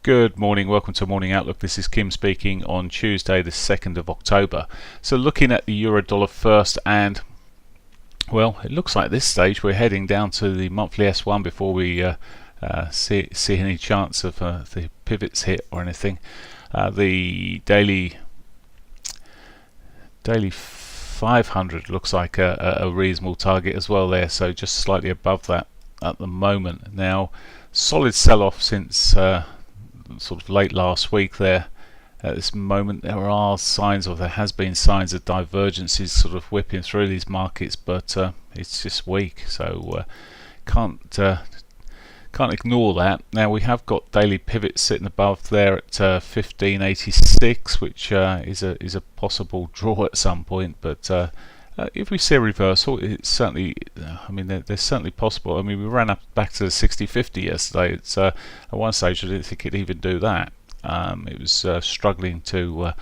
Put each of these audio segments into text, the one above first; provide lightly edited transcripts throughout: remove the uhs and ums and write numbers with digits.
Good morning, welcome to Morning Outlook. This is Kim speaking on Tuesday the 2nd of October. So looking at the euro dollar first, and well, it looks like at this stage we're heading down to the monthly S1 before we see any chance of the pivots hit or anything. The daily 500 looks like a reasonable target as well there, so just slightly above that at the moment. Now, solid sell-off since sort of late last week there. At this moment there has been signs of divergences sort of whipping through these markets, but it's just weak, so can't ignore that. Now we have got daily pivots sitting above there at 1586, which is a possible draw at some point, but if we see a reversal, it's certainly, they're certainly possible. I mean, we ran up back to the 60.50 yesterday. It's at one stage I didn't think it'd even do that. It was struggling to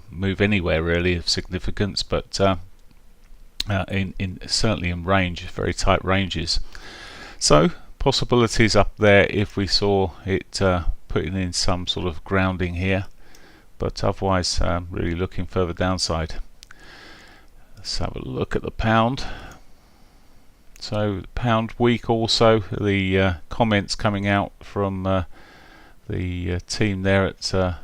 move anywhere really of significance, but certainly in range, very tight ranges. So possibilities up there if we saw it putting in some sort of grounding here, but otherwise really looking further downside. Let's have a look at the pound. So pound weak also. The comments coming out from the team there at the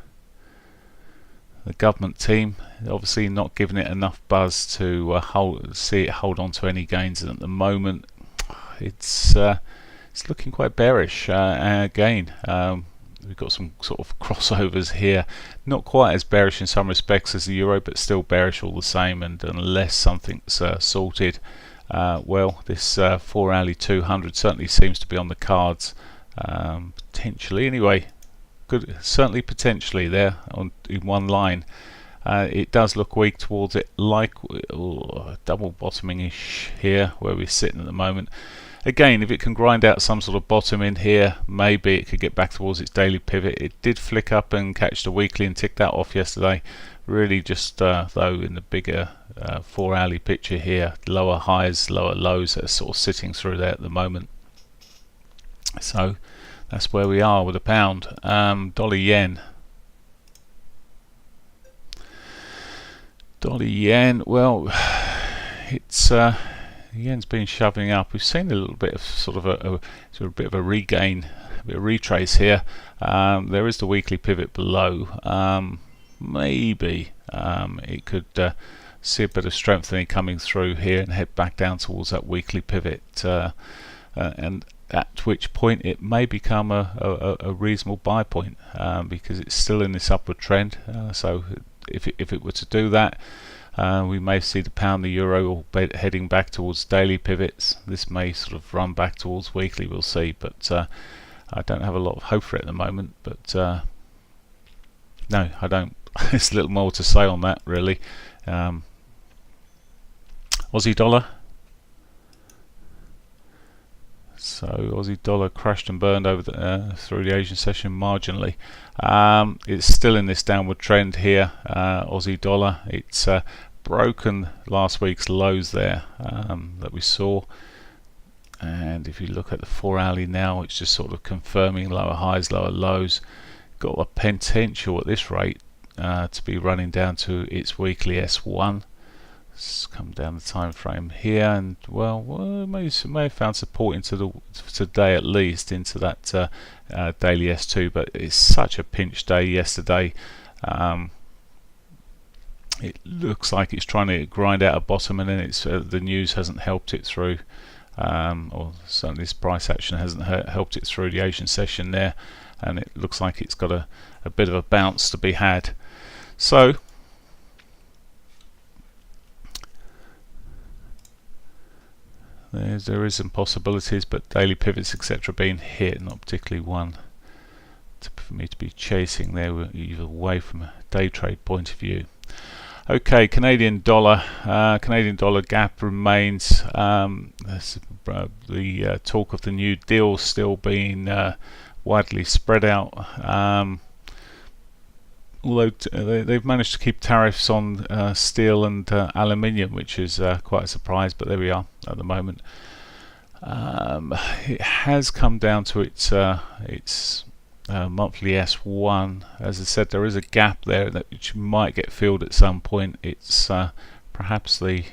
government team, obviously not giving it enough buzz to hold on to any gains, and at the moment it's looking quite bearish again. We've got some sort of crossovers here, not quite as bearish in some respects as the euro, but still bearish all the same, and unless something's sorted, well, this 4-hourly 200 certainly seems to be on the cards, potentially anyway. Good, certainly potentially there in one line. It does look weak towards it, like double bottoming ish here where we're sitting at the moment. Again, if it can grind out some sort of bottom in here, maybe it could get back towards its daily pivot. It did flick up and catch the weekly and tick that off yesterday. Really just though in the bigger 4-hourly picture here, lower highs, lower lows are sort of sitting through there at the moment. So that's where we are with the pound. Dollar yen. Dollar yen, well, it's yen's been shoving up. We've seen a little bit of sort of a bit of a regain, a bit of retrace here. There is the weekly pivot below. Maybe it could see a bit of strengthening coming through here and head back down towards that weekly pivot, and at which point it may become a reasonable buy point, because it's still in this upward trend. So if it were to do that, we may see the pound, the euro heading back towards daily pivots. This may sort of run back towards weekly, we'll see, but I don't have a lot of hope for it at the moment. But no, I don't. There's a little more to say on that really. Aussie dollar. So Aussie dollar crashed and burned over through the Asian session marginally. It's still in this downward trend here. Aussie dollar, it's broken last week's lows there that we saw, and if you look at the 4-hourly now, it's just sort of confirming lower highs, lower lows. Got a potential at this rate to be running down to its weekly S1. Let's come down the time frame here, and well, may have found support into today at least into that daily S2, but it's such a pinch day yesterday. It looks like it's trying to grind out a bottom, and then it's the news hasn't helped it through, or certainly this price action hasn't helped it through the Asian session there, and it looks like it's got a bit of a bounce to be had. So there is some possibilities, but daily pivots etc. being hit, not particularly one for me to be chasing there, either way from a day trade point of view. Okay, Canadian dollar gap remains. The talk of the New Deal still being widely spread out. Although they've managed to keep tariffs on steel and aluminium, which is quite a surprise, but there we are at the moment. It has come down to its monthly S1, as I said, there is a gap there that which might get filled at some point. It's perhaps the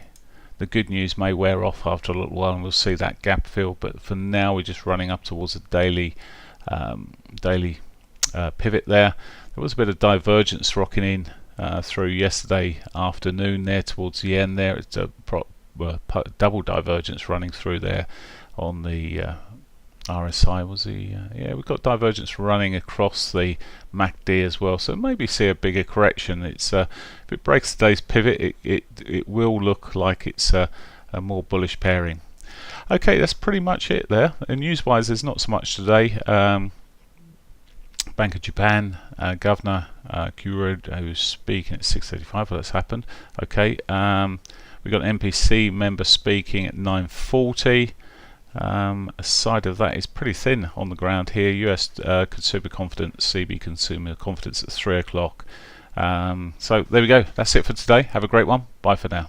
good news may wear off after a little while and we'll see that gap filled, but for now we're just running up towards a daily pivot there. There was a bit of divergence rocking in through yesterday afternoon there towards the end there. It's a double divergence running through there on the RSI. Was the yeah, we've got divergence running across the MACD as well, so maybe see a bigger correction. It's if it breaks today's pivot, it will look like it's a more bullish pairing. Okay, that's pretty much it there. And news wise, there's not so much today. Bank of Japan Governor Kuroda, who's speaking at 6:35. Well, that's happened. Okay, we got an MPC member speaking at 9:40. Aside of that, it's pretty thin on the ground here. US consumer confidence, CB consumer confidence at 3 o'clock. So there we go. That's it for today. Have a great one. Bye for now.